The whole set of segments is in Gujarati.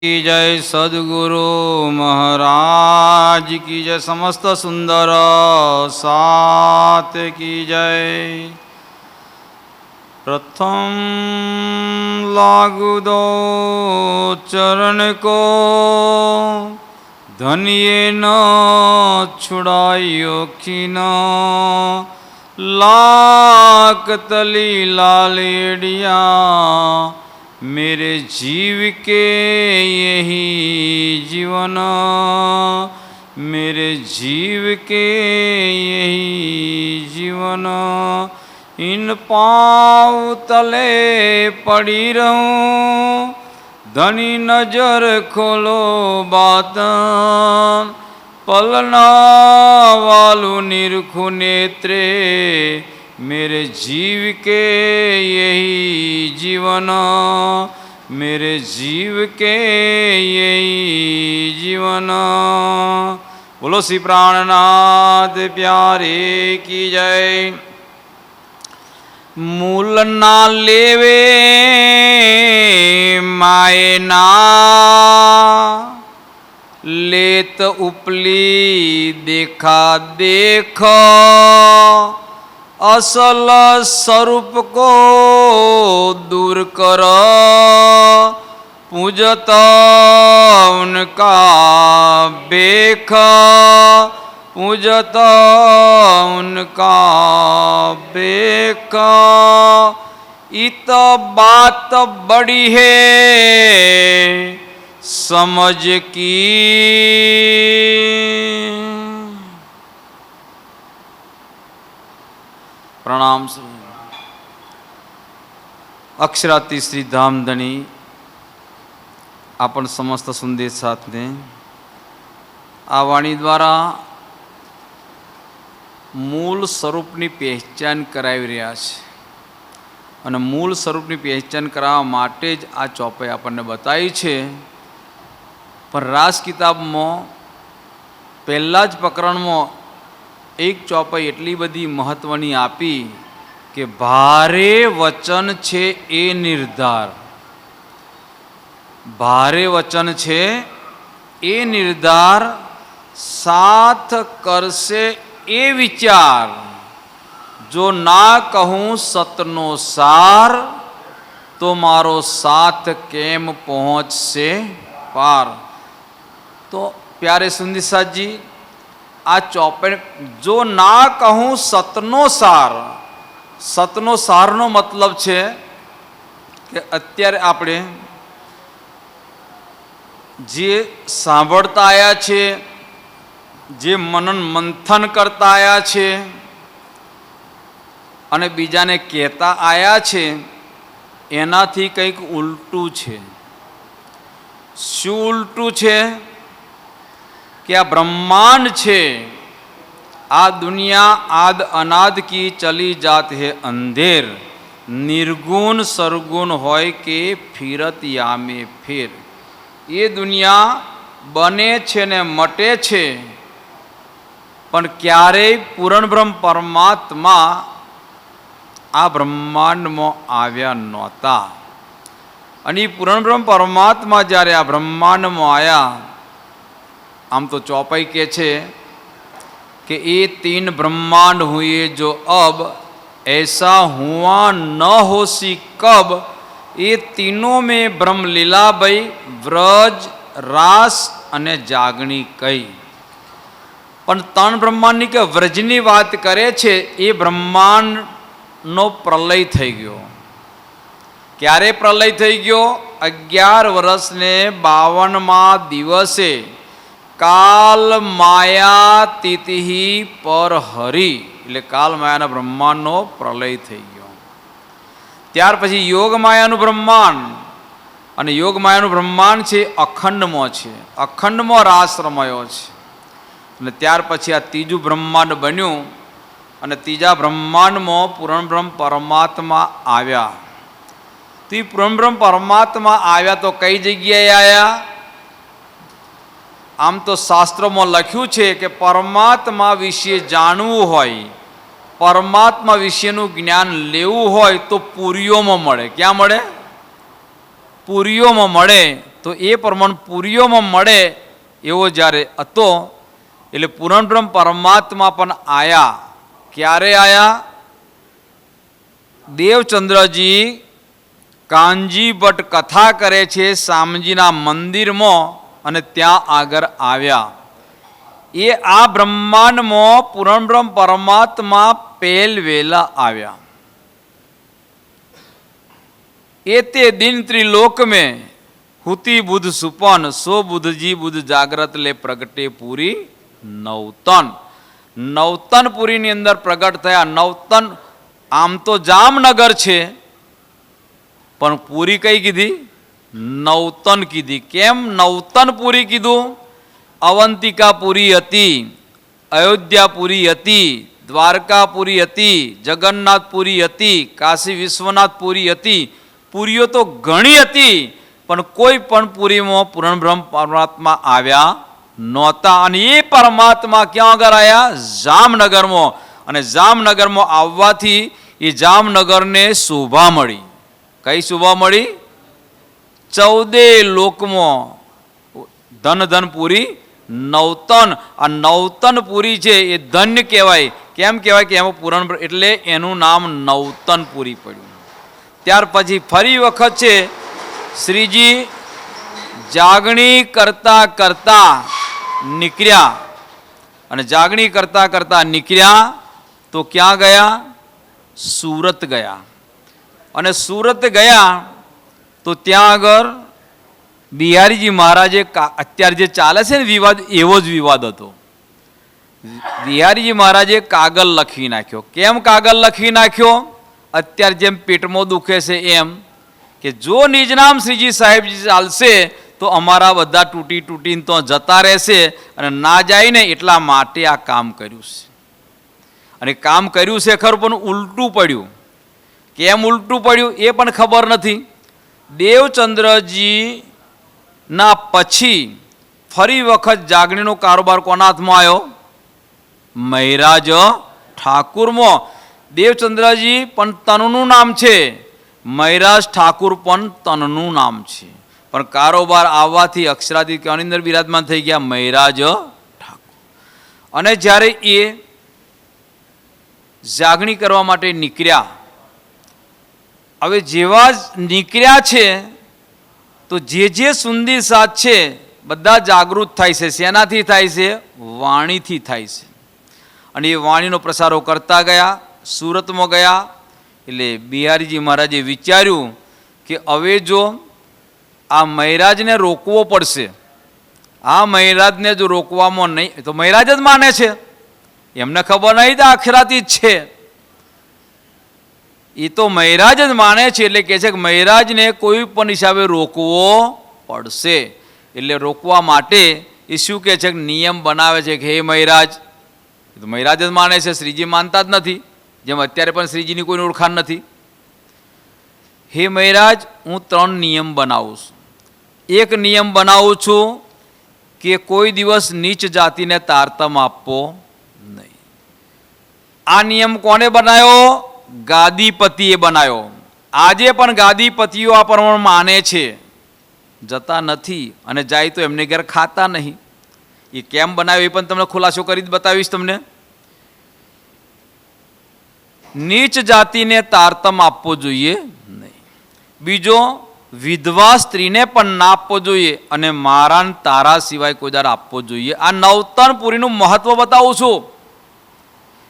की जय, सद्गुरु महाराज की जय, समस्त सुंदर सात की जय। प्रथम लागू दो चरण को, धनिये न छुड़ाइयो खीन, लाख तली लालेडिया, मेरे जीव के यही जीवन, मेरे जीव के यही जीवन। इन पाँव तले पड़ी रहूं, धनी नजर खोलो बात, पलना वालू निरखु नेत्रे, मेरे जीव के यही जीवन, मेरे जीव के यही जीवन। बोलो श्री प्राणनाथ प्यारे की जय। मूल ना लेवे माए ना, लेत उपली देखा देख, असल स्वरूप को दूर कर, पूजत उनका बेख, पूजत उनका बेख। इत बात बड़ी है समझ की, प्रणाम। अक्षराती श्री धामधनी आपण समस्त संदेश साथ ने आ वाणी द्वारा मूल स्वरूपनी पहचान करावी रह्या छे, अने मूल स्वरूपनी पहचान करावा माटे ज आ चौपाई आपणे बतावी छे। पर रास किताबमां पहला ज प्रकरणमां एक चौपाई एटली बधी महत्वनी आपी के भारे वचन छे ए निर्धार, भारे वचन छे ए निर्धार, साथ करसे ए विचार, जो ना कहूँ सतनो सार, तो मारो साथ केम पहुँच से पार। तो प्यारे सुंदर साथ जी, आ चौपाई जो ना कहूँ सतनो सार, सतनो सारनो मतलब छे कि अत्यारे आपणे जे सांभळता आया छे, जे मनन मंथन करता आया छे अने बीजाने कहेता आया छे, एनाथी कंईक उल्टू छे। शुं उल्टू छे कि आ ब्रह्मांड छे, आ दुनिया आद अनाद की चली जात है अंधेर, निर्गुण सरगुण होय के फिरत यामे फिर। ये दुनिया बने छे ने मटे छे, पण क्यारेय पूर्ण ब्रह्म परमात्मा आ ब्रह्मांड में आव्या नहोता। अने पूर्ण ब्रह्म परमात्मा ज्यारे आ ब्रह्मांड में आया, आम तो चौपाई के छे कि ये तीन ब्रह्मांड हुए जो अब ऐसा हुआ न होसी कब, ये तीनों में ब्रह्म लीला भई व्रज रास अने जागणी कई। पण तन ब्रह्मांड के व्रजनी बात करे छे, ये ब्रह्मांड नो प्रलय थई गयो। क्यारे प्रलय थई गयो? 11 वर्ष ने 52मा दिवसे काल माया तिथि पर हरि, એટલે કાલ માયાના બ્રહ્માંડનો પ્રલય થઈ ગયો। ત્યાર પછી યોગ માયાનું બ્રહ્માંડ, અને યોગ માયાનું બ્રહ્માંડ છે અખંડમાં છે, અખંડમાં રાસ રમાયો છે। અને ત્યાર પછી આ ત્રીજું બ્રહ્માંડ બન્યું, અને ત્રીજા બ્રહ્માંડમાં પૂર્ણ બ્રહ્મ પરમાત્મા આવ્યા। તો એ પૂર્ણ બ્રહ્મ પરમાત્મા આવ્યા તો કઈ જગ્યાએ આવ્યા? આમ તો શાસ્ત્રોમાં લખ્યું છે કે પરમાત્મા વિશે જાણવું હોય, પરમાત્મા વિશેનું જ્ઞાન લેવું હોય તો પુરીઓમાં મળે। ક્યાં મળે? પુરીઓમાં મળે। તો એ પ્રમાણે પુરીઓમાં મળે એવો જ્યારે હતો, એટલે પૂર્ણ બ્રહ્મ પરમાત્મા પણ આયા. ક્યારે આયા? દેવચંદ્રજી કાનજી ભટ્ટ કથા કરે છે શામજીના મંદિરમાં, અને ત્યાં આગળ આવ્યા. એ આ બ્રહ્માંડમાં પૂર્ણ બ્રહ્મ પરમાત્મા પહેલવેલા આવ્યા. एते दिन त्रिलोक में हुती बुध सुपन सो बुधजी बुध जागृत ले प्रगटे पूरी नवतन. नवतनपुरी अंदर प्रगट थया. नवतन आम तो जामनगर छे, पण पूरी कई कीधी? नवतन कीधी. केम नवतनपुरी कीधु? अवंतिकापुरी हती, अयोध्यापुरी हती, द्वारकापुरी हती, जगन्नाथपुरी हती, काशी विश्वनाथपुरी हती. પુરીઓ તો ઘણી હતી, પણ કોઈ પણ પુરીમાં પૂર્ણ બ્રહ્મ પરમાત્મા આવ્યા નહોતા. અને એ પરમાત્મા ક્યાં આગળ આવ્યા? જામનગરમાં. અને જામનગરમાં આવવાથી એ જામનગરને શોભા મળી. કઈ શોભા મળી? 14 લોકમાં ધન ધનપુરી નવતન. આ નવતનપુરી છે એ ધન્ય કહેવાય. કેમ કહેવાય? કે એમાં પૂર્ણ એટલે એનું નામ નવતનપુરી પડ્યું. ત્યાર પછી ફરી વખત છે શ્રીજી જાગણી કરતા કરતા નીકળ્યા. અને જાગણી કરતા કરતા નીકળ્યા તો ક્યાં ગયા? સુરત ગયા. અને સુરત ગયા તો ત્યાં આગળ બિહારીજી મહારાજે અત્યારે જે ચાલે છે ને વિવાદ, એવો જ વિવાદ હતો. બિહારીજી મહારાજે કાગળ લખી નાખ્યો. કેમ કાગળ લખી નાખ્યો? અત્યારે જેમ પેટમાં દુખે છે એમ, કે જો નિજનામ શ્રીજી સાહેબજી ચાલશે તો અમારા બધા તૂટી તૂટીને તો જતા રહેશે, અને ના જાય ને એટલા માટે આ કામ કર્યું છે. અને કામ કર્યું છે ખરું, પણ ઉલટું પડ્યું. કેમ ઉલટું પડ્યું એ પણ ખબર નથી. દેવચંદ્રજીના પછી ફરી વખત જાગણીનો કારોબાર કોના હાથમાં આવ્યો? મહિરાજ ઠાકુરમાં. દેવચંદ્રજી પણ તનનું નામ છે, મહિરાજ ઠાકુર પણ તનનું નામ છે, પણ કારોબાર આવવાથી અક્ષરાધિક અંદર બિરાજમાન થઈ ગયા મહિરાજ ઠાકુર. અને જ્યારે એ જાગણી કરવા માટે નીકળ્યા, હવે જેવા જ નીકળ્યા છે તો જે સુંદી સાથ છે બધા જાગૃત થાય છે. શેનાથી થાય છે? વાણીથી થાય છે. અને એ વાણીનો પ્રસારો કરતા ગયા. સુરતમાં ગયા એટલે બિહારીજી મહારાજે વિચાર્યું કે હવે જો આ મહિરાજને રોકવો પડશે. આ મહિરાજને જો રોકવામાં નહીં, તો મહિરાજ જ માને છે, એમને ખબર નહીં તો અક્ષરાતી જ છે. એ તો મહિરાજ જ માને છે. એટલે કહે છે કે મહિરાજને કોઈ પણ હિસાબે રોકવો પડશે. એટલે રોકવા માટે એ શું કહે છે? નિયમ બનાવે છે કે હે મહિરાજ. એ તો મહિરાજ જ માને છે, શ્રીજી માનતા જ નથી. જેમ અત્યારે પણ શ્રીજીની કોઈ ઓળખાણ નથી. હે મહિરાજ, હું 3 નિયમ બનાવું છું. એક નિયમ બનાવું છું કે કોઈ દિવસ નીચ જાતિને તારતમ આપવો નહીં. આ નિયમ કોને બનાવ્યો? ગાદીપતિએ બનાવ્યો. આજે પણ ગાદીપતિઓ આ પ્રમાણે માને છે, જતા નથી, અને જાય તો એમને ઘેર ખાતા નહીં. એ કેમ બનાવ્યો એ પણ તમને ખુલાસો કરી બતાવીશ તમને. નીચ જાતિને તારતમ આપવો જોઈએ નહીં. બીજો, વિધવા સ્ત્રીને પણ ના આપવો જોઈએ, અને મારા તારા સિવાય કોઈ દર આપવો જોઈએ. આ નવતનપુરીનું મહત્વ બતાવું છું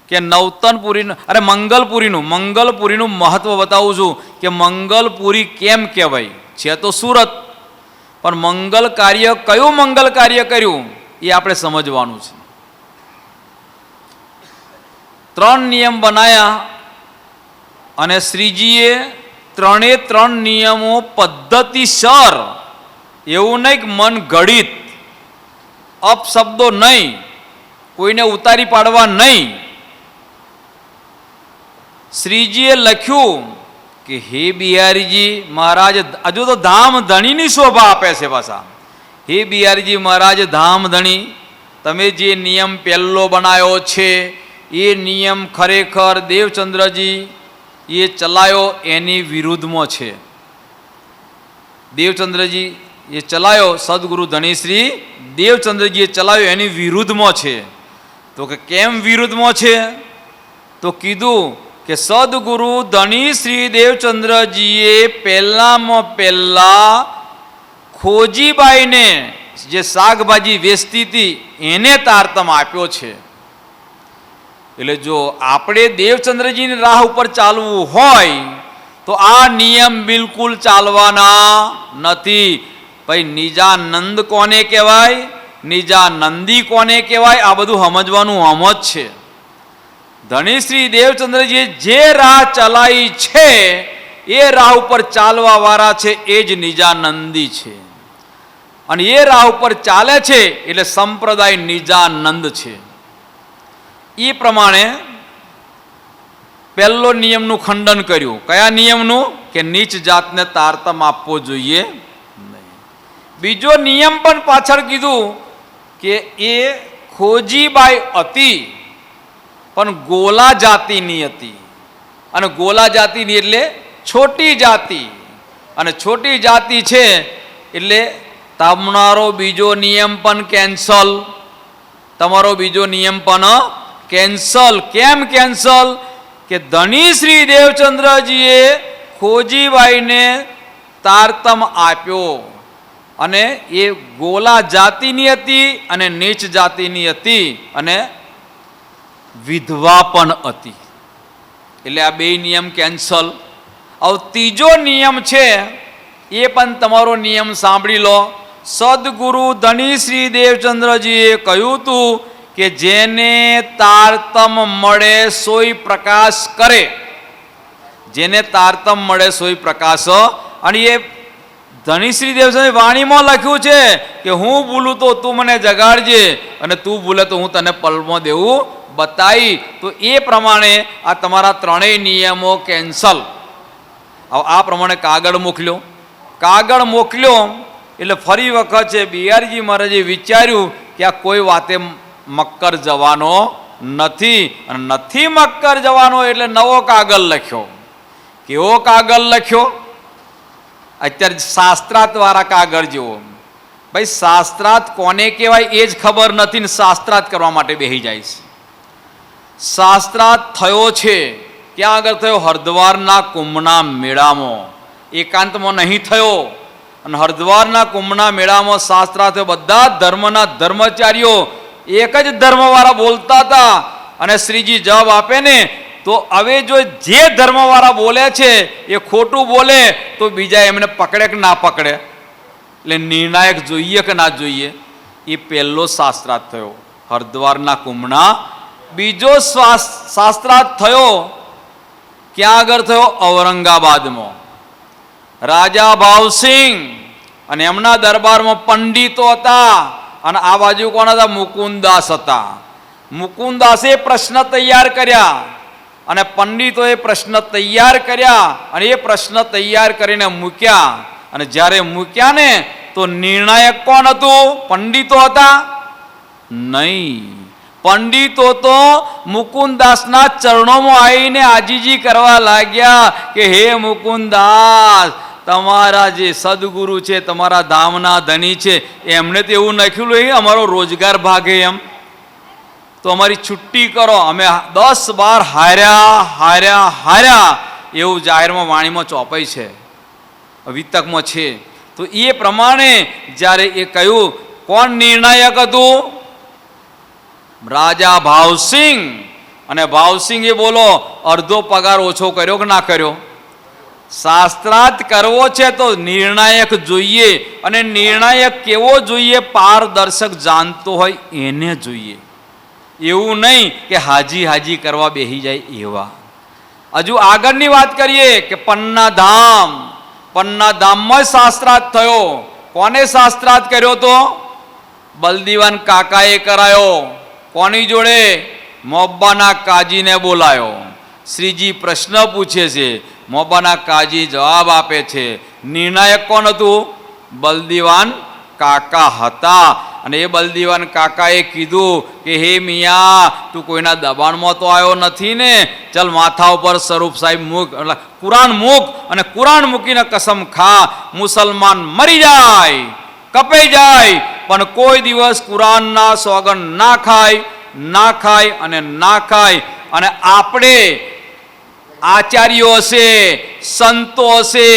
કે નવતનપુરીનું, અરે મંગલપુરીનું મહત્વ બતાવું છું કે મંગલપુરી કેમ કહેવાય છે. તો સુરત, પણ મંગલ કાર્ય કયું મંગલ કાર્ય કર્યું એ આપણે સમજવાનું છે. 3 નિયમ બનાયા, અને શ્રીજીએ 3 નિયમો પદ્ધતિસર, એવું નહીં કે મન ઘડિત અપશબ્દો નહીં, કોઈને ઉતારી પાડવા નહીં. શ્રીજીએ લખ્યું કે હે બિહારીજી મહારાજ, હજુ તો ધામ ધણીની શોભા આપે છે પાછા. હે બિહારીજી મહારાજ ધામ ધણી, તમે જે નિયમ પહેલો બનાવ્યો છે એ નિયમ ખરેખર દેવચંદ્રજી એ ચલાયો એની વિરુદ્ધમાં છે. દેવચંદ્રજી એ ચલાવ્યો, સદગુરુ ધણીશ્રી દેવચંદ્રજીએ ચલાવ્યો એની વિરુદ્ધમાં છે. તો કે કેમ વિરુદ્ધમાં છે? તો કીધું કે સદગુરુ ધણીશ્રી દેવચંદ્રજીએ પહેલા ખોજીબાઈને જે શાકભાજી વેચતી હતી એને તારતમ આપ્યો છે. એટલે જો આપણે દેવચંદ્રજીની રાહ ઉપર ચાલવું હોય તો આ નિયમ બિલકુલ ચાલવાના નથી. ભાઈ નિજાનંદ કોને કહેવાય, નિજાનંદી કોને કહેવાય, આ બધું સમજવાનું આમ જ છે. ધણીશ્રી દેવચંદ્રજીએ જે રાહ ચલાવી છે એ રાહ ઉપર ચાલવા વાળા છે એ જ નિજાનંદી છે. અને એ રાહ ઉપર ચાલે છે એટલે સંપ્રદાય નિજાનંદ છે. એ પ્રમાણે પહેલો નિયમનું ખંડન કર્યું. કયા નિયમનું? કે નીચ જાતને તારતમ આપવો જોઈએ નહીં. બીજો નિયમ પણ પાછળ કીધું કે એ ખોજીબાઈ હતી પણ ગોલા જાતિની હતી. અને ગોલા જાતિની એટલે છોટી જાતિ. અને છોટી જાતિ છે એટલે તમારો બીજો નિયમ પણ કેન્સલ. તમારો બીજો નિયમ પણ કેન્સલ. કેમ કેન્સલ? કે ધણીશ્રી દેવચંદ્રજીએ ખોજીબાઈને તારતમ આપ્યો અને એ ગોલા જાતિની હતી અને નીચ જાતિની હતી અને વિધવા પણ હતી. એટલે આ બે નિયમ કેન્સલ. હવે ત્રીજો નિયમ છે એ પણ તમારો નિયમ સાંભળી લો. સદગુરુ ધણીશ્રી દેવચંદ્રજીએ કહ્યું હતું કે જેને તારતમ મળે સોય પ્રકાશ કરે. જેને તારતમ મળે સોય પ્રકાશ. અને એ ધણીશ્રી દેવચંદ્ર વાણીમાં લખ્યું છે કે હું ભૂલું તો તું મને જગાડજે અને તું ભૂલે તો હું તને પલમાં દેવું બતાવી. તો એ પ્રમાણે આ તમારા ત્રણેય નિયમો કેન્સલ. હવે આ પ્રમાણે કાગળ મોકલ્યો. કાગળ મોકલ્યો એટલે ફરી વખત છે બિહારીજી મહારાજે વિચાર્યું કે આ કોઈ વાતે મક્કર જવાનો નથી. અને નથી મક્કર જવાનો એટલે નવો કાગળ લખ્યો. કેવો કાગળ લખ્યો? અત્યારે શાસ્ત્રાર્થ વાળા કાગળ જેવો. ભાઈ શાસ્ત્રાર્થ કોને કહેવાય એ જ ખબર નથી ને શાસ્ત્રાર્થ કરવા માટે બેસી જાય છે. શાસ્ત્રાર્થ થયો છે ક્યાં આગળ થયો? હરદ્વારના કુંભના મેળામાં. એકાંતમાં નહીં થયો. અને હરદ્વારના કુંભના મેળામાં શાસ્ત્રાર્થ બધા ધર્મના ધર્મચારીઓ એક જ ધર્મવાળા બોલતા હતા. અને શ્રીજી જવાબ આપે ને તો હવે જો જે ધર્મવાળા બોલે છે એ ખોટું બોલે તો બીજા એમને પકડે કે ના પકડે. એટલે નિર્ણાયક જોઈએ કે ના જોઈએ. એ પહેલો શાસ્ત્રાર્થ થયો હરદ્વારના કુંભના. બીજો શાસ્ત્રાર્થ થયો ક્યાં આગળ થયો? ઔરંગાબાદમાં. રાજા ભાવસિંહ અને એમના દરબારમાં પંડિતો હતા. અને આ બાજુ કોણ હતા? મુકુંદાસ હતા. મુકુંદાસે પ્રશ્ન તૈયાર કર્યા અને પંડિતોએ પ્રશ્ન તૈયાર કર્યા અને એ પ્રશ્ન તૈયાર કરીને મૂક્યા. અને જ્યારે મૂક્યા ને તો નિર્ણાયક કોણ હતું? પંડિતો હતા? નહીં. પંડિતો તો મુકુંદાસના ચરણોમાં આવીને આજીજી કરવા લાગ્યા કે હે મુકુંદાસ, તમારા જે સદગુરુ છે, તમારા ધામના ધણી છે, એમને તો એવું લખ્યું અમારો રોજગાર ભાગે એમ, તો અમારી છુટ્ટી કરો. અમે 10-12 હાર્યા એવું જાહેરમાં વાણીમાં ચોપાઈ છે, વિતકમાં છે. તો એ પ્રમાણે જ્યારે એ કહ્યું, કોણ નિર્ણાયક હતું? રાજા ભાવસિંહ. અને ભાવસિંહે બોલો અડધો પગાર ઓછો કર્યો કે ના કર્યો? શાસ્ત્રાર્થ કરવો છે તો નિર્ણાયક જોઈએ. અને નિર્ણાયક કેવો જોઈએ? પારદર્શક જાણતો હોય એને જોઈએ. એવું નહીં કે હાજી કરવા બેસી જાય એવા. હજુ આગળની વાત કરીએ કે પન્ના ધામમાં શાસ્ત્રાર્થ થયો. કોને શાસ્ત્રાર્થ કર્યો તો? બલદીવાન કાકાએ કરાયો. કોની જોડે? મોબ્બાના કાજીને બોલાયો. શ્રીજી પ્રશ્ન પૂછે છે, મોબાના કાજી જવાબ આપે છે. નિર્ણાયક કોણ હતું? બલદીવાન કાકા હતા. અને એ બલદીવાન કાકાએ કીધું કે હે મિયા, તું કોઈના દબાણમાં તો આવ્યો નથી ને? ચલ માથા ઉપર સ્વરૂપ સાહેબ મૂક. એટલે કુરાન મૂક અને કુરાન મૂકીને કસમ ખા, મુસલમાન મરી જાય, કપાઈ જાય, પણ કોઈ દિવસ કુરાનના સોગંદ ના ખાય, ના ખાય અને ના ખાય. અને આપણે આચાર્યો હશે, સંતો હશે,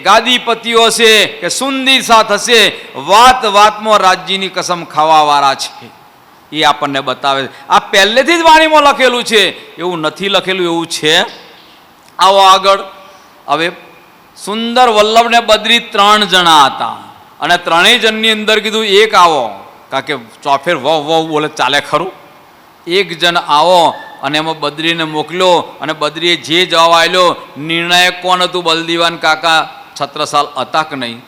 ગાદીપતિઓ હશે કે સુંદી સાથ હશે, વાત વાતમાં રાજ્યની કસમ ખાવાવાળા છે, એ આપણને બતાવે છે. આ પહેલેથી જ વાણીમાં લખેલું છે, એવું નથી લખેલું, એવું છે. આવો આગળ. હવે સુંદર વલ્લભ ને બદ્રી 3 જણા હતા અને 3 જણની અંદર કીધું એક આવો, કારણ કે ચોફેર વહ વહ બોલે ચાલે ખરું. એક જણ આવો અને એમાં બદ્રીને મોકલ્યો અને બદ્રીએ જે જવાબ આવેલો, નિર્ણાયક કોણ હતું? બલદીવાન કાકા છત્રસાલ હતા કે નહીં?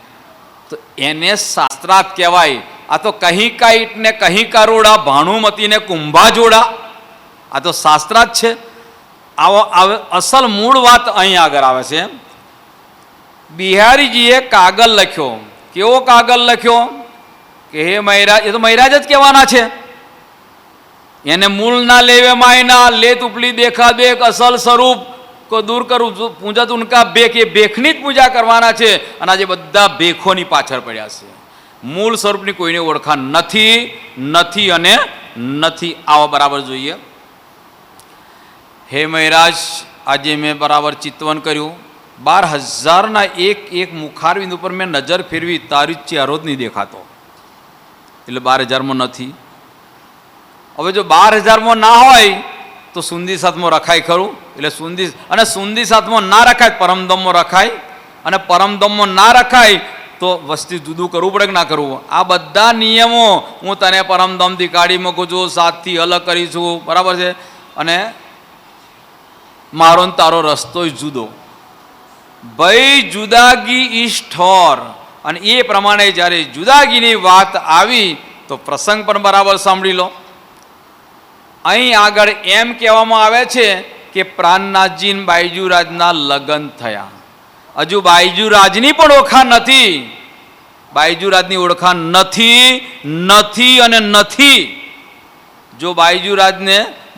તો એને શાસ્ત્રાર્થ કહેવાય. આ તો કહી કા ઈટ ને કહી કા રોડા, ભાણુમતી ને કુંભા જોડા, આ તો શાસ્ત્રાર્થ છે. આવો અસલ મૂળ વાત અહીં આગળ આવે છે. બિહારીજીએ કાગળ લખ્યો. કેવો કાગળ લખ્યો? કે હે મહારાજ, એ તો મહારાજ જ કહેવાના છે, એને મૂળ ના લેવે માયના, લેત ઉપલી દેખા દેખ, અસલ સ્વરૂપ કો દૂર કરું પૂજા ઉનકા ભેખ, એ ભેખની જ પૂજા કરવાના છે. અને આજે બધા ભેખોની પાછળ પડ્યા છે. મૂળ સ્વરૂપની કોઈને ઓળખાણ નથી, નથી અને નથી. આવા બરાબર જોઈએ. હે મહારાજ, આજે મેં બરાબર ચિંતવન કર્યું, 12,000ના એક મુખારવિંદ ઉપર મેં નજર ફેરવી, તારી ચહેરો જ નહીં દેખાતો, એટલે 12,000માં નથી. હવે જો 12,000માં ના હોય તો સુંદી સાથમાં રખાય ખરું? એટલે સુંદી સાથમાં ના રખાય, પરમદમમાં રખાય, અને પરમદમમાં ના રખાય તો વસ્તી જુદું કરવું પડે કે ના કરવું? આ બધા નિયમો હું તને પરમદમથી કાઢી મૂકું છું, સાથથી અલગ કરીશું, બરાબર છે, અને મારો ને તારો રસ્તો જુદો. ભાઈ જુદાગી ઈશ ઠોર. અને એ પ્રમાણે જ્યારે જુદાગીની વાત આવી તો પ્રસંગ પણ બરાબર સાંભળી લો. અહીં આગળ એમ કહેવામાં આવે છે કે પ્રાણનાથજી અને બાયજુરાજના લગ્ન થયા. હજુ બાયજુરાજની પણ ઓળખાણ નથી. બાયજુરાજની ઓળખાણ નથી અને નથી. જો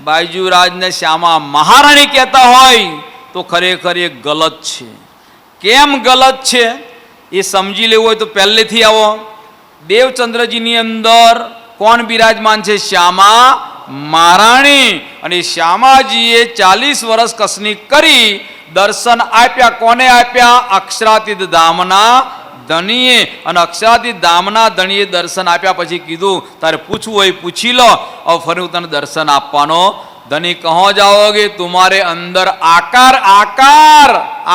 બાયજુરાજને શ્યામા મહારાણી કહેતા હોય તો ખરેખર એ ગલત છે. કેમ ગલત છે એ સમજી લેવું હોય તો પહેલેથી આવો. દેવચંદ્રજીની અંદર કોણ બિરાજમાન છે? શ્યામા મહારાણી. અને શ્યામાજીએ 40 વર્ષ કસની કરી દર્શન આપ્યા. કોને આપ્યા? અક્ષરાતીત ધામના ધણીએ. અને અક્ષરાતીત ધામના ધણીએ દર્શન આપ્યા પછી કીધું તારે પૂછવું હોય પૂછી લો, હવે ફરી હું તને દર્શન આપવાનો. ધણી કહો જાઓગે તુમારે અંદર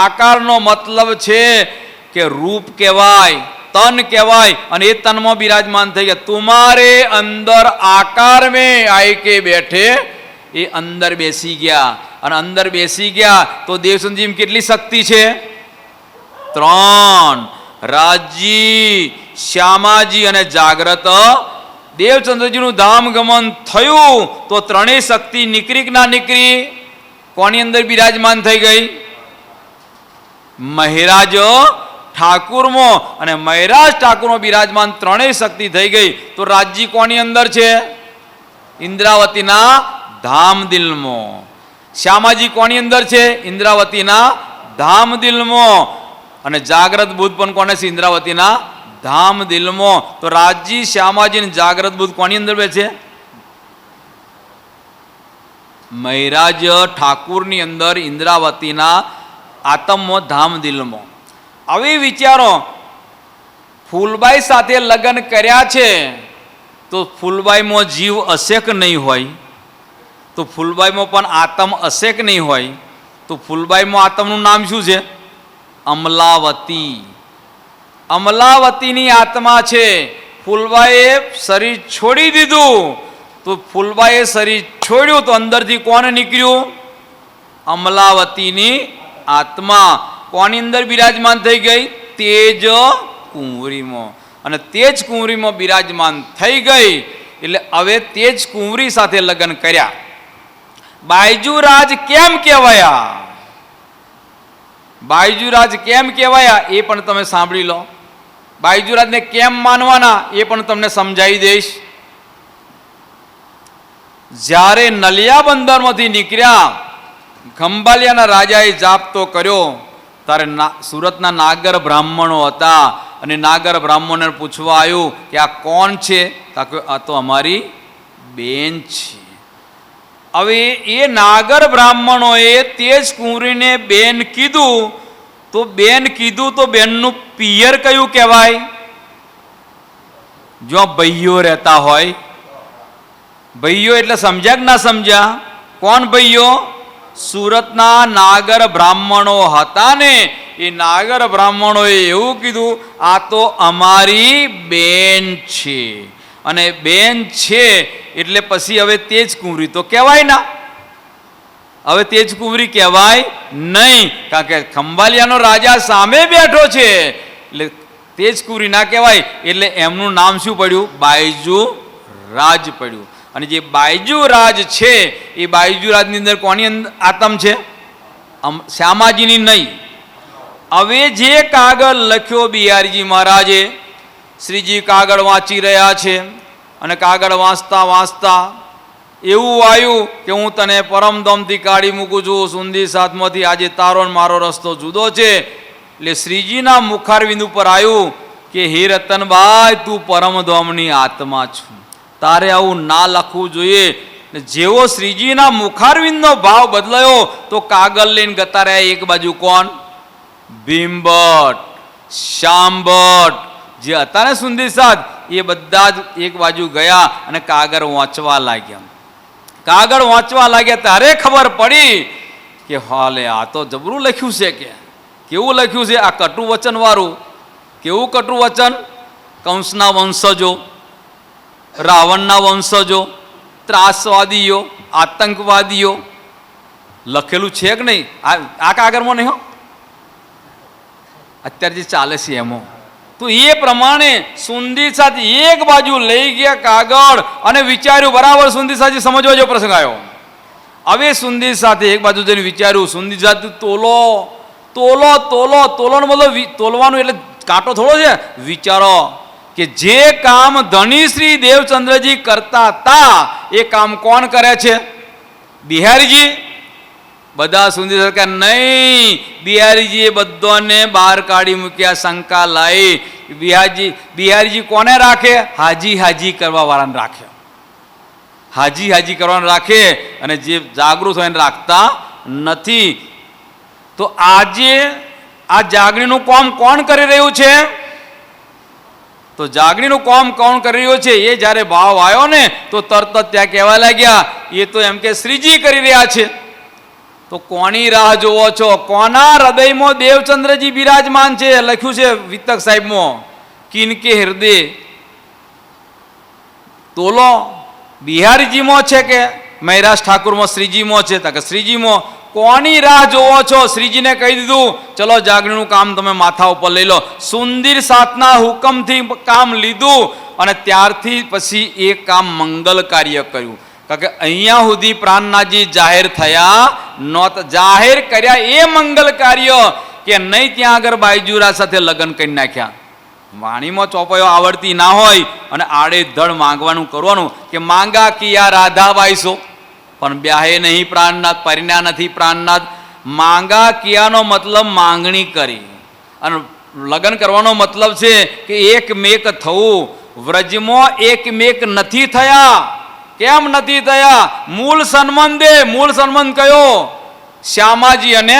આકારનો મતલબ છે કે રૂપ કહેવાય, તન કહેવાય, અને એ તનમાં બિરાજમાન થઈ ગયા. તુમારે અંદર આકાર મેં આઈ કે બેઠે, એ અંદર બેસી ગયા. અને અંદર બેસી ગયા તો દેવચંદ્રજી કેટલી શક્તિ છે? 3. રાજજી, શ્યામાજી અને જાગ્રત. દેવચંદ્રજીનું ધામ ગમન થયું તો 3 શક્તિ નીકળી કે ના નીકળી? કોની અંદર બિરાજમાન થઈ ગઈ? મહારાજ ઠાકુરમાં. અને મહારાજ ઠાકુરમાં બિરાજમાન 3 શક્તિ થઈ ગઈ તો રાજજી કોની અંદર છે? ઇન્દ્રાવતીના ધામદિલમાં. શ્યામાજી કોની અંદર છે? ઇન્દ્રાવતીના ધામદિલમાં. અને જાગ્રત બુદ્ધ પણ કોને છે? ઇન્દ્રાવતીના ધામદિલમાં. તો રાજજી, શ્યામાજી અને જાગ્રત બુદ્ધ કોની અંદર બેસે? મહારાજ ઠાકુરની અંદર, ઇન્દ્રાવતીના આત્મમાં, ધામદિલમાં. હવે વિચારો, ફૂલબાઈ સાથે લગ્ન કર્યા છે તો ફૂલબાઈમાં જીવ હશે કે નહીં હોય? તો ફૂલબાઈમાં પણ આત્મ હશે કે નહીં હોય? તો ફૂલબાઈમાં આત્મનું નામ શું છે? અમલાવતી. અમલાવતીની આત્મા છે. ફૂલબાઈએ શરીર છોડી દીધું તો ફૂલબાઈએ શરીર છોડ્યું તો અંદરથી કોણ નીકળ્યું? અમલાવતીની આત્મા. કોની અંદર બિરાજમાન થઈ ગઈ? તેજ કુંવરીમાં. અને તેજ કુંવરીમાં બિરાજમાન થઈ ગઈ એટલે હવે તેજ કુંવરી સાથે લગ્ન કર્યા. બાયજુરાજ કેમ કહેવાયા? બાયજુરાજ કેમ કહેવાયા એ પણ તમે સાંભળી લો. બાયજુરાજને કેમ માનવાના એ પણ તમને સમજાવી દઈશ. જ્યારે નલિયા બંદરમાંથી નીકળ્યા, ખંભાલિયાના રાજાએ જાપ્તો કર્યો તારે સુરતના નાગર બ્રાહ્મણો હતા અને નાગર બ્રાહ્મણોને પૂછવા આવ્યું કે આ કોણ છે? આ તો અમારી બેન છે. હવે એ નાગર બ્રાહ્મણોએ તેજ કુંવરીને બેન કીધું, તો બેન કીધું તો બેનનું પિયર કયું કહેવાય? જો ભાઈઓ રહેતા હોય, ભાઈઓ એટલે સમજ્યા કે ના સમજ્યા? કોણ ભાઈઓ? સુરતના નાગર બ્રાહ્મણો હતા ને, એ નાગર બ્રાહ્મણોએ એવું કીધું આ તો અમારી બેન છે, અને બેન છે એટલે પછી હવે તેજ કુંવરી તો કહેવાય ના. હવે તેજ કુંવરી કહેવાય નહીં, કારણ કે ખંભાલિયાનો રાજા સામે બેઠો છે એટલે તેજ કુંવરી ના કહેવાય. એટલે એમનું નામ શું પડ્યું? બાયજુ રાજ પડ્યું. અને જે બાયજુ રાજ છે એ બાયજુ રાજની અંદર કોની આતમ છે? શ્યામાજીની નહીં. હવે જે કાગળ લખ્યો બિહારીજી મહારાજે, શ્રીજી કાગળ વાંચી રહ્યા છે અને કાગળ વાંચતા વાંચતા એવું આવ્યું કે હું તને પરમધામથી કાઢી મૂકું છું, સુંદી સાથમાંથી આજે તારો મારો રસ્તો જુદો છે. એટલે શ્રીજીના મુખારવિંદ ઉપર આવ્યું કે હે રતનભાઈ, તું પરમધામની આત્મા છું, તારે આવું ના લખવું જોઈએ. જેવો શ્રીજીના મુખારવિંદનો ભાવ બદલાયો તો કાગળ લઈને ગતા રહ્યા. એક બાજુ કોણ? ભીમભટ્ટ, શ્યામભટ્ટ જે હતા ને સુંદી સાથ, એ બધા જ એક બાજુ ગયા અને કાગળ વાંચવા લાગ્યા. કાગળ વાંચવા લાગ્યા ત્યારે ખબર પડી કે હાલે આ તો જબરું લખ્યું છે. કે કેવું લખ્યું છે? આ કટુ વચન વાળું. કેવું કટુ વચન? કંસના વંશજો, રાવણના વંશજો, ત્રાસવાદીઓ, આતંકવાદીઓ લખેલું છે કે નહીં? આ કાગળમાં નહીં હો, અત્યારે જે ચાલે છે એમાં. તો એ પ્રમાણે સુંદી સાથે એક બાજુ લઈ ગયા કાગળ અને વિચાર્યું બરાબર. સુંદી સાથે સમજવા જેવો પ્રસંગ આવ્યો. હવે સુંદી સાથે એક બાજુ જઈને વિચાર્યું, સુંદી સાથે તોલો તોલો તોલો તોલોનો મતલબ તોલવાનું એટલે કાંટો થોડો છે. વિચારો કે જે કામ ધણી શ્રી દેવચંદ્રજી કરતા હતા એ કામ કોણ કરે છે? બિહારીજી. બધા સુંદી સરકાર નહીં, બિહારીજીએ બધાને બહાર કાઢી મૂક્યા. શંકા લાવી. બિહારીજી કોને રાખે? હાજી હાજી કરવા વાળાને રાખે. હાજી હાજી કરવાને રાખે અને જે જાગૃત હોય એને રાખતા નથી. તો આજે આ જાગણીનું કામ કોણ કરી રહ્યું છે? તો જાગણીનું કામ કોણ કરી રહ્યું છે? એ જ્યારે ભાવ આવ્યો ને તો તરત જ ત્યાં કહેવા લાગ્યા એ તો એમ કે શ્રીજી કરી રહ્યા છે. તો કોની રાહ જોવો છો? કોના હૃદયમાં દેવચંદ્રજી બિરાજમાન છે? લખ્યું છે વિતક સાહેબમાં, કિનકે હૃદય. તોલો બિહારીજીમાં છે કે મૈરાજ ઠાકુરમાં શ્રીજીમાં છે? કે શ્રીજીમાં. કોની રાહ જોવો છો? શ્રીજીને કહી દીધું ચલો જાગણીનું કામ તમે માથા ઉપર લઈ લો. સુંદીર સાથના હુકમથી કામ લીધું અને ત્યારથી પછી એ કામ મંગલ કાર્ય કર્યું. કારણ કે અહીંયા સુધી પ્રાણનાથજી જાહેર થયા નહોતા. જાહેર કર્યા એ મંગલ કાર્ય કે નહીં ત્યાં આગળ બાયજુરા સાથે લગ્ન કરી નાખ્યા. વાણીમાં ચોપાયો આવડતી ના હોય અને આડેધડ માંગવાનું કરવાનું કે માંગા કિયા રાધાબાઈ સો, પણ બ્યાહે નહીં પ્રાણનાથ, પરિણ્યા નથી પ્રાણનાથ. માંગા કિયાનો મતલબ માંગણી કરી, અને લગ્ન કરવાનો મતલબ છે કે એકમેક થવું. વ્રજમાં એકમેક નથી થયા. કેમ નથી થયા? મૂળ સંબંધે. મૂળ સંબંધ કયો? શ્યામાજી અને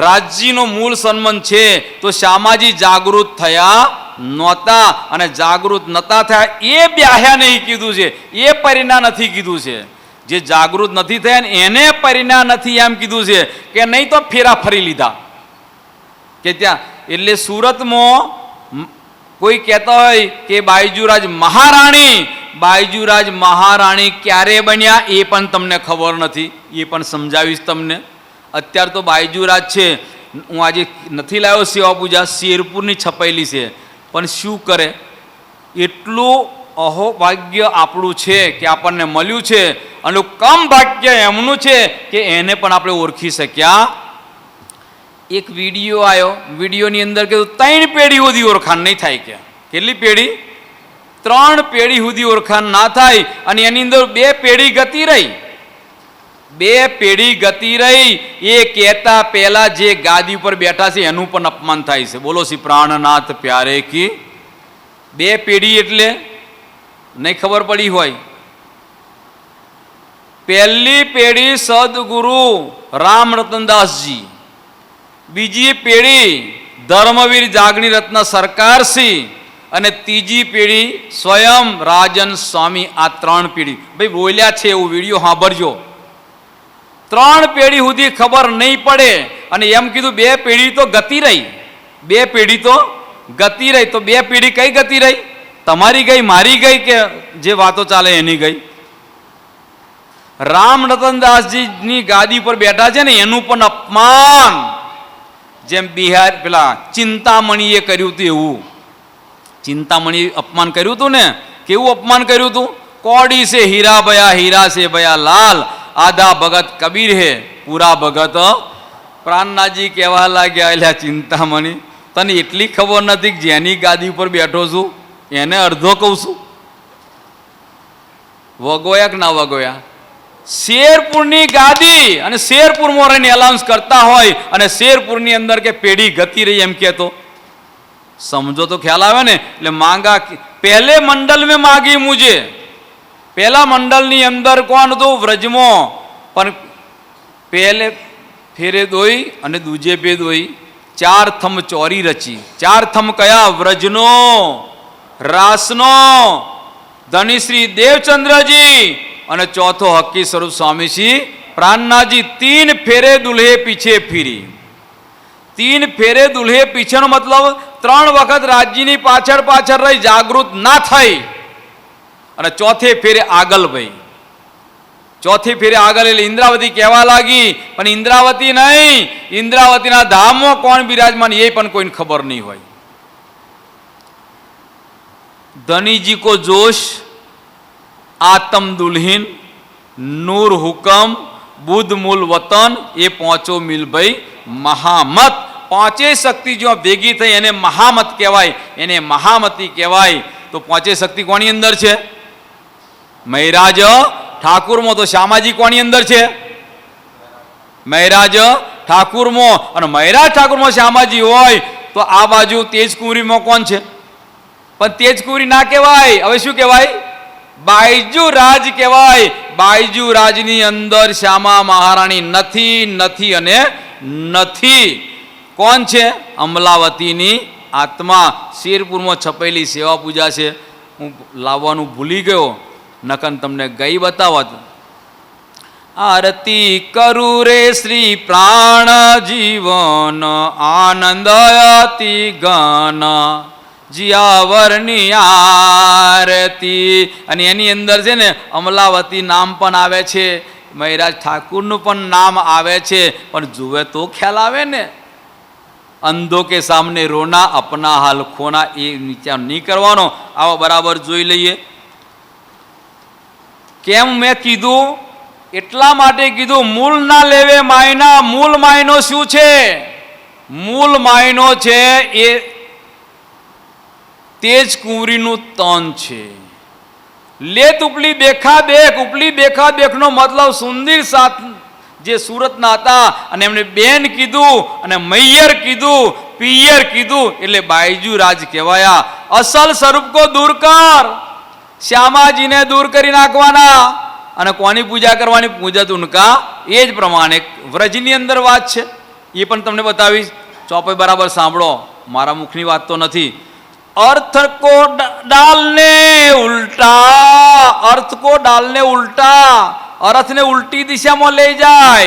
રાજજીનો મૂળ સંબંધ છે. તો શ્યામાજી જાગૃત થયા નહોતા, અને જાગૃત નહોતા થયા એ બ્યાહ્યા નહીં કીધું છે, એ પરિણા નથી કીધું છે. જે જાગૃત નથી થયા ને એને પરિણા નથી એમ કીધું છે. કે નહીં તો ફેરા ફરી લીધા કે ત્યાં. એટલે સુરતમાં કોઈ કહેતા હોય કે બાયજુરાજ મહારાણી, બાયજુરાજ મહારાણી ક્યારે બન્યા એ પણ તમને ખબર નથી. એ પણ સમજાવીશ તમને. અત્યારે તો બાયજુરાજ છે, હું આજે નથી લાવ્યો સેવા પૂજા, શેરપુરની છપાયેલી છે, પણ શું કરે, એટલું અહોભાગ્ય આપણું છે કે આપણને મળ્યું છે, અને કમ ભાગ્ય એમનું છે કે એને પણ આપણે ઓળખી શક્યા. એક વિડીયો આવ્યો, વિડીયોની અંદર કીધું 3 પેઢી સુધી ઓળખાણ નહીં થાય. કે કેટલી પેઢી? 3 પેઢી સુધી ઓળખાણ ના થાય, અને એની અંદર 2 પેઢી ગતી રહી. બે પેઢી ગતિ રહી એ કહેતા પહેલા જે ગાદી ઉપર બેઠા છે એનું પણ અપમાન થાય છે. બોલો શ્રી પ્રાણનાથ પ્યારે કી. બે પેઢી એટલે નહીં ખબર પડી હોય. પહેલી પેઢી સદગુરુ રામ રતનદાસજી, બીજી પેઢી ધર્મવીર જાગણી રત્ન સરકારશ્રી અને ત્રીજી પેઢી સ્વયં રાજન સ્વામી. આ ત્રણ પેઢી ભાઈ બોલ્યા છે એવું વિડીયો સાંભળજો. ત્રણ પેઢી સુધી ખબર નહીં પડે અને એમ કીધું બે પેઢી તો ગતિ રહી. બે પેઢી તો ગતિ રહી. તો બે પેઢી કઈ ગતિ રહી? તમારી ગઈ, મારી ગઈ, કે જે વાતો ચાલે એની ગઈ? રામ રતનદાસજીની ગાદી પર બેઠા છે ને એનું પણ અપમાન જેમ બિહાર પેલા ચિંતામણીએ કર્યું હતું એવું. ચિંતામણી અપમાન કર્યું હતું ને, કેવું અપમાન કર્યું હતું? કોડી સે હીરા ભયા, હીરા સે ભયા લાલ, આધા ભગત કબીર હે, પૂરા ભગત પ્રાણનાથજી કહેવા લાગ્યા, એટલે ચિંતામણી તને એટલી ખબર નથી કે જેની ગાદી ઉપર બેઠો છું એને અડધો કહું છું. વગોયા કે ના વગોયા? શેરપુરની ગાદી અને શેરપુરમાં રહીને એલાઉન્સ કરતા હોય અને શેરપુરની અંદર કે પેઢી ગતિ રહી એમ કહેતો. સમજો તો ખ્યાલ આવે ને. એટલે માંગા પહેલે મંડલ મેં માગી મુझे. પહેલા મંડળની અંદર કોણ હતું? વ્રજમાં. પણ પહેલે ફેરે દોઈ અને દૂજે પે દોઈ, ચાર થમ ચોરી રચી. ચાર થમ કયા? વ્રજનો, રાસનો, ધનશ્રી દેવચંદ્રજી અને ચોથો હક્કી સ્વરૂપ સ્વામીશ્રી પ્રાણનાથજી. તીન ફેરે દુલ્હે પીછે ફીરી. તીન ફેરે દુલ્હે પીછેનો મતલબ ત્રણ વખત રાજ્યની પાછળ પાછળ રહી જાગૃત ના થઈ અને ચોથે ફેરે આગળ ભાઈ. ચોથી ફેરે આગળ એટલે ઇન્દ્રાવતી કહેવા લાગી. પણ ઇન્દ્રાવતી નહીં, ઇન્દ્રાવતીના ધામમાં કોણ બિરાજમાન એ પણ કોઈને ખબર નહીં હોય. ધનીજી કો જોશ, આતમ દુલ્હીન, નૂર હુકમ, બુદ્ધ મૂલ વતન, એ પાંચો મિલ ભાઈ મહામત. પાંચે શક્તિ જો ભેગી થઈ એને મહામત કહેવાય, એને મહામતી કહેવાય. તો પાંચે શક્તિ કોની અંદર છે? મૈરાજ ઠાકુરમાં. તો શ્યામાજી કોની અંદર છે? મૈરાજ ઠાકુરમાં. અને મૈરાજ ઠાકુરમાં શ્યામાજી હોય તો આ બાજુ તેજકુંવરીમાં કોણ છે? પણ તેજકુંવરી ના કહેવાય. હવે શું કહેવાય? બાયજુ રાજ કહેવાય. બાયજુ રાજની અંદર શ્યામા મહારાણી નથી, નથી અને નથી. કોણ છે? અમલાવતીની આત્મા. શેરપુરમાં છપેલી સેવા પૂજા છે, હું લાવવાનું ભૂલી ગયો, નકન તમને ગઈ બતાવત. આરતી કરું રે શ્રી પ્રાણ જીવન, આનંદ અતિ ગન, જીયાવરની આરતી. અને એની અંદર છે ને અમલાવતી નામ પણ આવે છે, મૈરાજ ઠાકુરનું પણ નામ આવે છે. પણ જુએ તો ખ્યાલ આવે ને. અંધો કે સામને રોના, અપના હાલ ખોના, એ વિચાર નહીં કરવાનો. આવો બરાબર જોઈ લઈએ. કેમ મેં કીધું? એટલા માટે કીધું મૂળ ના લેવે માયના. મૂળ માયનો શું છે? મૂળ માયનો છે એ તેજકુંવરીનું તન છે. લેત ઉપલી બેખા બેખ. ઉપલી બેખા બેખનો મતલબ સુંદર સાથ જે સુરતના હતા અને એમને બેન કીધું અને મૈયર કીધું, પિયર કીધું એટલે બાયજુ રાજ કહેવાયા. અસલ સ્વરૂપ કો દૂર કર. શ્યામાજીને દૂર કરી નાખવાના. અને કોની પૂજા કરવાની? પૂજા ઉનકા. એ જ પ્રમાણે વ્રજની અંદર વાત છે, એ પણ તમને બતાવીશ. ચોપે બરાબર સાંભળો, મારા મુખની વાત તો નથી. अर्थ को डालने उल्टा, अर्थ को डालने उल्टा, अर्थ ने उल्टी दिशा में ले जाए.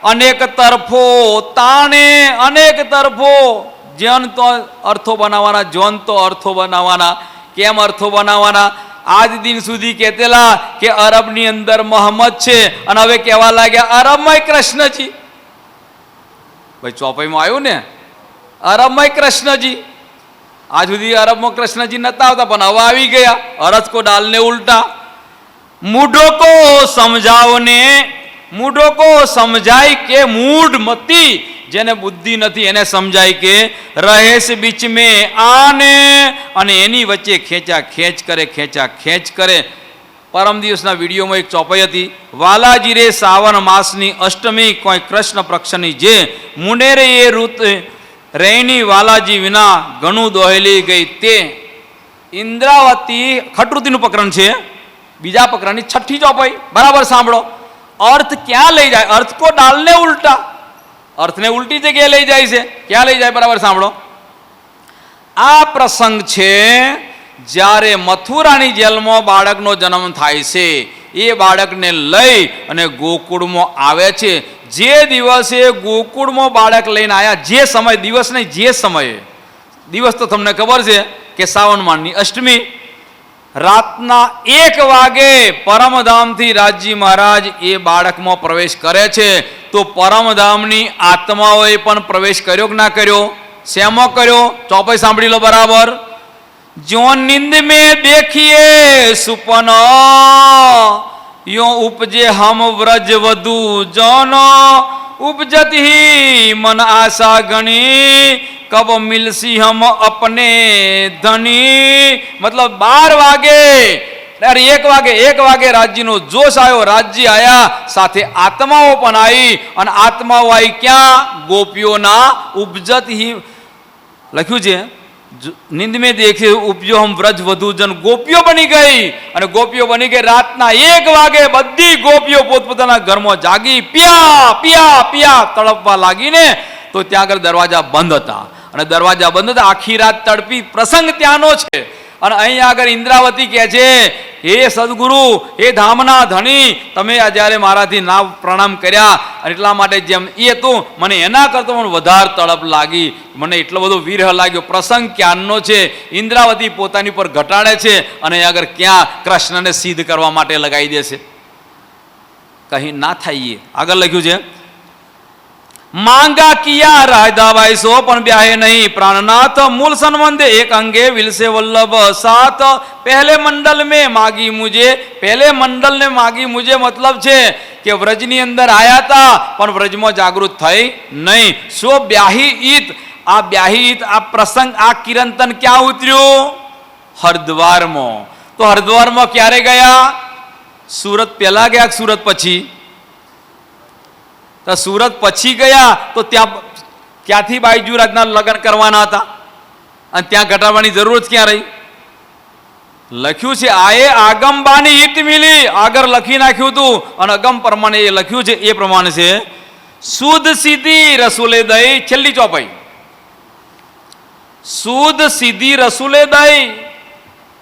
अनेक तरफो ताणे, अनेक तरफो जन तो अर्थो बनावाना, जोन तो अर्थो बनावाना. केम अर्थो बनावाना? आज दिन सुधी कहेला कि अरब नी अंदर मोहम्मद छे अने हवे कहेवा लाग्या अरब में कृष्णजी. भाई चौपाई में आव्युं ने अरब में कृष्णजी. आज सुधी अरब में कृष्णजी नता आवता पण हवे आवी गया. अर्थ को डालने उल्टा. मूढ़ों को समझावने, मूढ़ों को समझाई के मूढ़ मती, जेने बुद्धि नहीं एने समझाई के रहेश बीच में आने अने एनी वच्चे खेचा खेच करे, खेचा खेच करे. પરમ દિવસના વિડીયોમાં એક ચોપાઈ હતી, વાલાજી રે સાવન માસની અષ્ટમી કોઈ કૃષ્ણ પક્ષની જે મુંડેરે એ ઋત રૈની વાલાજી વિના ઘણું દોહેલી ગઈ તે. ઇન્દ્રાવતી ખટૃતિનું પ્રકરણ છે, બીજા પ્રકરણની છઠ્ઠી ચોપાઈ. બરાબર સાંભળો, અર્થ ક્યાં લઈ જાય? અર્થ કો ડાલને ઉલ્ટા, અર્થને ઉલટી જગ્યાએ લઈ જાય છે. ક્યાં લઈ જાય? બરાબર સાંભળો. આ પ્રસંગ છે જ્યારે મથુરાની જેલમાં બાળકનો જન્મ થાય છે. એ બાળકને લઈ અને ગોકુળમાં આવે છે. જે દિવસે ગોકુળમાં બાળક લઈને આવ્યા, જે સમય, દિવસ નહીં, જે સમયે, દિવસ તો તમને ખબર છે કે શ્રાવણ માસની અષ્ટમી, રાતના 1 વાગે પરમધામથી રાજી મહારાજ એ બાળકમાં પ્રવેશ કરે છે. તો પરમધામની આત્માઓએ પણ પ્રવેશ કર્યો કે ના કર્યો? શેમાં કર્યો? ચોપાઈ સાંભળી લો બરાબર. જો નિંદ में देखिए सुपन यो उपजे हम व्रज वधु जौनो उपजत ही मन आशा गणी कब मिलसी हम अपने धनी. मतलब 12 વાગે, અરે 1 વાગે રાજ્યનો જોશ આવ્યો, રાજ્ય આયા, સાથે આત્માઓ પણ આવી. અને આત્માઓ આવી ક્યાં? ગોપીઓના ઉપજત હી લખ્યું છે, નિંદ में देखे उपજો हम व्रज વધુ જન. ગોપીઓ બની ગઈ, અને ગોપીઓ બની ગઈ રાતના 1 વાગે બધી ગોપીઓ પોતપોતાના ઘરમાં જાગી પિયા પિયા પિયા તડપવા લાગીને. તો ત્યાં આગળ દરવાજા બંધ હતા, અને દરવાજા બંધ હતા, આખી રાત તડપી. પ્રસંગ ત્યાંનો છે. અને અહીંયા આગળ ઇન્દ્રાવતી કહે છે, હે સદગુરુ, હે ધામના ધણી, તમે જ્યારે મારાથી ના પ્રણામ કર્યા, અને એટલા માટે જેમ એ હતું, મને એના કરતાં પણ વધારે તડપ લાગી, મને એટલો બધો વિરહ લાગ્યો. પ્રસંગ ક્યાંનો છે? ઇન્દ્રાવતી પોતાની પર ઘટાડે છે, અને આગળ ક્યાં કૃષ્ણને સિદ્ધ કરવા માટે લગાવી દે છે. કहीं ના થાય. આગળ લખ્યું છે, માંગા કિયા રાધાબાઈ સો પણ બ્યાહે નહીં प्राणनाथ मूल संबंध एक अंगे विलसे वल्लभ साथ पहले मंडल में मागी मुझे. पहले मंडल ने मागी मुझे मतलब છે કે વ્રજની અંદર આયા હતા, પણ વ્રજમાં જાગૃત થઈ નહીં. સો બ્યાહી ઈત, આ બ્યાહી ઈત, આ પ્રસંગ, આ કિરંતન ક્યાં ઉતર્યું? હરિદ્વારમાં. તો હરિદ્વારમાં ક્યારે ગયા? સુરત પહેલા ગયા, સુરત પછી? તો સુરત પછી ગયા. તો ત્યાં ક્યાંથી બાઈજુરાજના લગ્ન કરવાના હતા, અને ત્યાં ઘટાડવાની જરૂર ક્યાં રહી? લખ્યું છે આએ આગમબાની હિત મિલી, આગળ લખી નાખ્યું હતું, અને અગમ પ્રમાણે એ લખ્યું છે એ પ્રમાણે છે. શુદ્ધ સીધી રસૂલે દઈ. છેલ્લી ચોપાઈ, શુદ્ધ સીધી રસૂલે દઈ.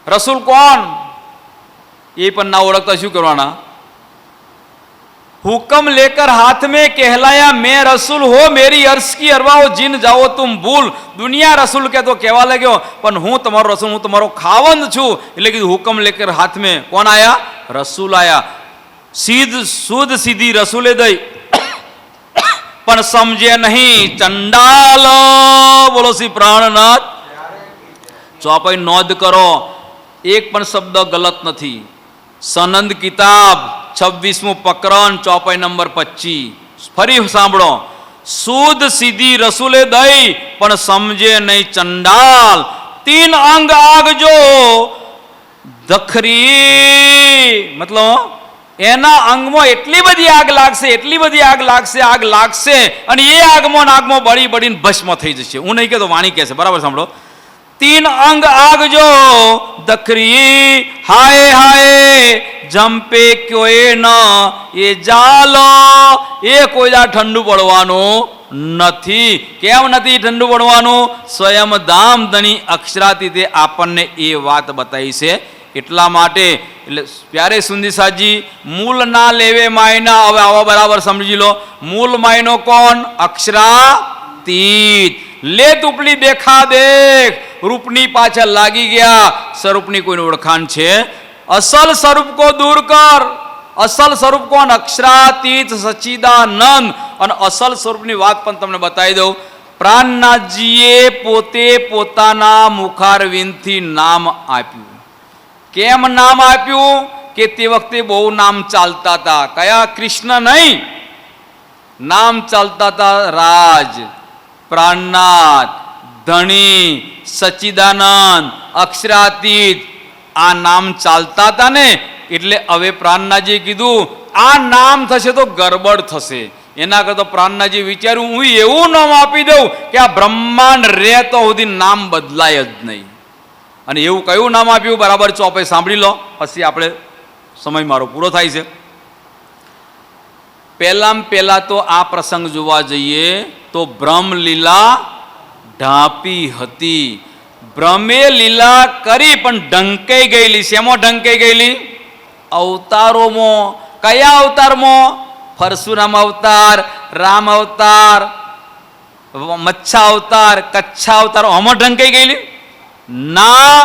રસૂલ કોણ? એ પણ ના ઓળખતા શું કરવાના? हुक्म लेकर हाथ में कहलाया मैं रसूल हो मेरी अर्श की अरवाओ जिन जाओ तुम भूल. दुनिया रसूल के तो कहवा लग्यो, पण हूँ तमारो रसूल, हूँ तमारो खावंद छू. એટલે કે હુકમ લેકર હાથ में कौन आया? रसूल आया. શુદ્ધ સીધી રસૂલે દઈ, પણ સમજે નહીં ચંડાલ. બોલો શ્રી પ્રાણનાથ. ચોપાઈ નોંધ કરો, એક પણ શબ્દ ગલત નથી. સનંદ કિતાબ 26મું પ્રકરણ, ચોપાઈ નંબર 25. ફરી સાંભળો, શુદ્ધ સીધી રસૂલે દઈ પણ સમજે નહીં ચંડાલ. 3 અંગ આગજો દખરી, મતલબ એના અંગમાં એટલી બધી આગ લાગશે, એટલી બધી આગ લાગશે, આગ લાગશે, અને એ આગમાં આગમાં બળી બળીને ભસ્મ થઈ જશે. હું નહીં કહેતો, વાણી કહેશે. બરાબર સાંભળો. 3 અંગ આગજો દખરી હાય હાય જંપે ક્યોએ ન એ જાલો. એ કોઈ દા ઠંડુ પડવાનું નથી. કેમ નથી ઠંડુ પડવાનું? સ્વયં ધામ ધણી અક્ષરાથી તે આપણને એ વાત બતાવી છે. એટલા માટે એટલે પ્યારે સુંદીસાજી, મૂળ ના લેવે માયના. હવે આવા બરાબર સમજી લો. મૂળ માયનો કોણ? અક્ષરાતીત. લે તુપલી દેખા દેખ, રૂપની પાછળ લાગી ગયા. સ્વરૂપની કોઈની ઓળખાણ છે? અસલ સ્વરૂપ કો દૂર કર. અસલ સ્વરૂપ કોણ? અક્ષરાતીત સચ્ચિદાનંદ. અને અસલ સ્વરૂપની વાત પણ તમને બતાવી દઉં. પ્રાણનાથજીએ પોતે પોતાના મુખારવિંદથી નામ આપ્યું. કેમ નામ આપ્યું? કે તે વખતે બહુ નામ ચાલતા હતા. કયા? કૃષ્ણ નહીં, નામ ચાલતા હતા રાજ, પ્રાણનાથ, ધણી, સચ્ચિદાનંદ, અક્ષરાતીત. આ નામ ચાલતા હતા ને, એટલે હવે પ્રાણનાથજીએ કીધું આ નામ થશે તો ગરબડ થશે, એના કરતા પ્રાણનાથજી વિચાર્યું હું એવું નામ આપી દઉં કે આ બ્રહ્માંડ રહે તો સુધી નામ બદલાય જ નહીં. અને એવું કયું નામ આપ્યું બરાબર ચોપે સાંભળી લો, પછી આપણે સમય મારો પૂરો થાય છે. પહેલા તો આ પ્રસંગ જોવા જઈએ તો બ્રહ્મલીલા ઢાંપી હતી. બ્રહ્મે લીલા કરી પણ ઢંકાઈ ગયેલી. શેમાં ઢંકાઈ ગયેલી? અવતારોમાં. કયા અવતારમાં? પરશુરામ અવતાર, રામ અવતાર, મચ્છા અવતાર, કચ્છા અવતાર, આમાં ઢંકાઈ ગયેલી? ના.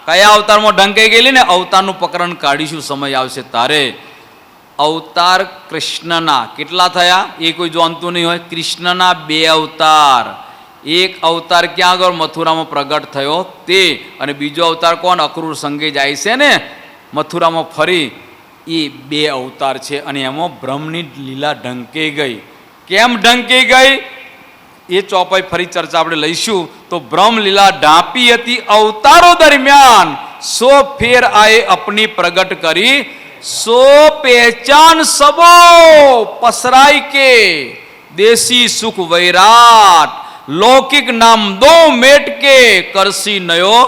કયા અવતારમાં ઢંકાઈ ગયેલી ને? અવતારનું પ્રકરણ કાઢીશું સમય આવશે તારે. અવતાર કૃષ્ણના કેટલા થયા એ કોઈ જાણતું નહીં હોય. કૃષ્ણના 2 અવતાર. એક અવતાર ક્યાં આગળ? મથુરામાં પ્રગટ થયો તે, અને બીજો અવતાર કોણ? અક્રૂર સંગે જાય છે ને મથુરામાં ફરી, એ 2 અવતાર છે. અને એમાં બ્રહ્મની લીલા ઢંકાઈ ગઈ. કેમ ઢંકાઈ ગઈ એ ચોપાઈ ફરી ચર્ચા આપણે લઈશું. તો બ્રહ્મ લીલા ઢાંપી હતી અવતારો દરમિયાન, સો ફેર આએ અપની પ્રગટ કરી, સો પહેચાન સબો પસરાઈ કે, દેશી સુખ વૈરાટ, લૌકિક નામ દો મેટ કે, કરસી નયો.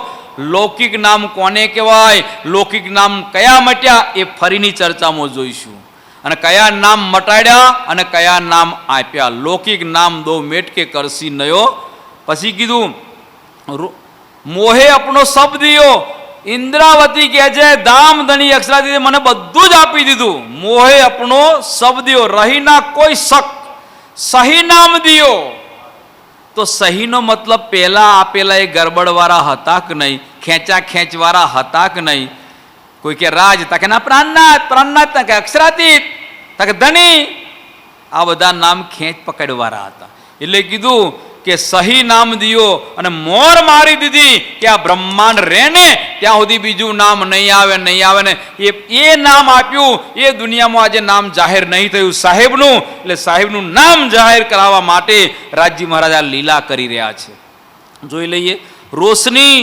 લૌકિક નામ કોને કહેવાય? લૌકિક નામ કયા મટ્યા એ ફરીની ચર્ચામાં જોઈશું. અને કયા નામ મટાડ્યા અને કયા નામ આપ્યા. લૌકિક નામ દો મેટ કે, કરસી નયો. પછી કીધું મોહે આપણો શબ્દિયો. ઇન્દ્રાવતી કહે છે ધામધણી અક્ષરાથી મને બધું જ આપી દીધું. મોહે આપણો શબ્દિયો, રહીના કોઈ શક, સહી નામ દિયો. તો સહીનો મતલબ પહેલા આપેલા એ ગરબડવાળા હતા કે નહીં? ખેંચવાળા હતા કે નહીં? કોઈ કે રાજ, તાકે ના પ્રાણનાથ, તાકે અક્ષરાતીત, તાકે ધણી. આ બધા નામ ખેંચ પકડવાળા હતા. એટલે કીધું કે સહી નામ દિયો, અને મોર મારી દીધી કે આ બ્રહ્માંડ રહે ને ત્યાં સુધી બીજું નામ નહીં આવે ને એ નામ આપ્યું. એ દુનિયામાં આજે નામ જાહેર નહીં થયું સાહેબનું, એટલે સાહેબનું નામ જાહેર કરાવવા માટે રાજજી મહારાજ લીલા કરી રહ્યા છે. જોઈ લઈએ. રોશની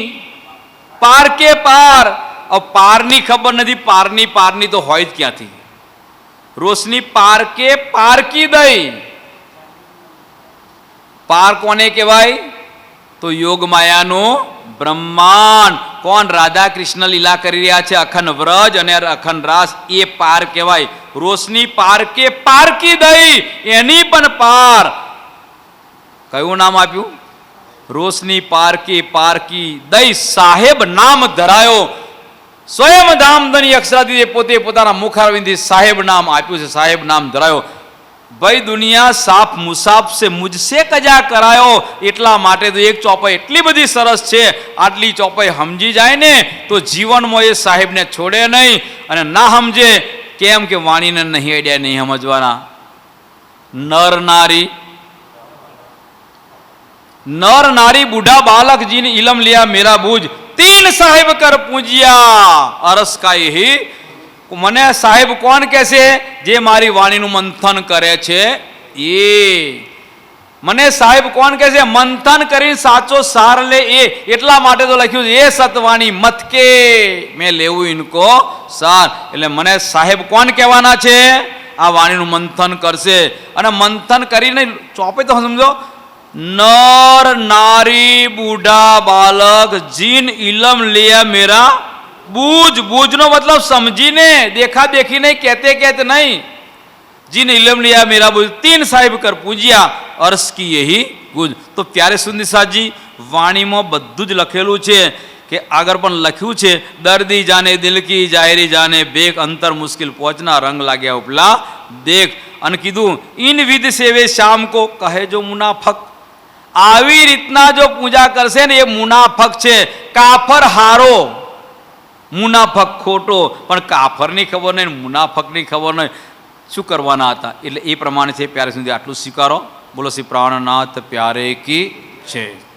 પાર કે પાર. પારની ખબર નથી, પારની તો હોય જ ક્યાંથી? રોશની પાર કે પાર કી દઈ. પાર કોને કહેવાય? તો યોગ માયાનું બ્રહ્માંડ. કોણ? રાધા કૃષ્ણ લીલા કરી રહ્યા છે, અખંડ વ્રજ અને અખંડ રાસ, એ પાર કહેવાય. રોશની પાર કે પાર કી દઈ, એની પણ પાર. કયું નામ આપ્યું? રોશની પાર કી દઈ, સાહેબ નામ ધરાયો. સ્વયં ધામધણી અક્ષરાથી પોતે પોતાના મુખારવિંદથી સાહેબ નામ આપ્યું છે. સાહેબ નામ ધરાયો. ભાઈ દુનિયા સાફ મુસાફ સે મુજસે કજા કરાયો. એટલા માટે તો એક ચોપાઈ એટલી બધી સરસ છે. આટલી ચોપાઈ સમજી જાય ને તો જીવનમાં એ સાહેબને છોડે નહીં. અને ના સમજે કેમ કે વાણીને નહીં અડ્યા, નહીં સમજવાના. નર નારી બુઢા બાલક જીને ઇલમ લિયા મેરા બૂझ, 3 સાહેબ કર પૂજ્યા અરસ કા યહી. મને સાહેબ કોણ કહેશે? જે મારી વાણીનું મંથન કરે છે એ. મને સાહેબ કોણ કહેશે? મંથન કરીને સાચો સાર લે એ. એટલા માટે તો લખ્યું છે એ સતવાણી મત કે મેં લેવું ઇનકો સાર. એટલે મને સાહેબ કોણ કહેવાના છે? આ વાણીનું મંથન કરશે. અને મંથન કરીને ચોપે તો સમજો, નર નારી બુઢા બાલક જીન ઇલમ લિયા મેરા બૂझ. બૂझનો મતલબ સમજીને, દેખા દેખી નહીં, કહેતે નહીં. જીન ઇલમ લિયા મેરા બૂझ, 3 સાહેબ કર પૂજ્યા અર્શ કી યહી ગુજ. તો પ્યારે સુંદર સાજી વાણીમાં બધું જ લખેલું છે. કે આગળ પણ લખ્યું છે, દર્દી જાને દિલ કી જાહેરી જાને બેક, અંતર મુશ્કિલ પહોંચના રંગ લાગ્યા ઉપલા દેખ. અને કીધું ઇન વિધ સેવે શામ કો કહે જો મુનાફક. આવી રીતના જો પૂજા કરશે ને એ મુનાફક છે. કાફર હારો, મુનાફક ખોટો. પણ કાફરની ખબર નહીં, મુનાફકની ખબર નહીં, શું કરવાના હતા? એટલે એ પ્રમાણે છે. પ્યારે સુધી આટલું સ્વીકારો. બોલો શ્રી પ્રાણનાથ પ્યારે કી છે.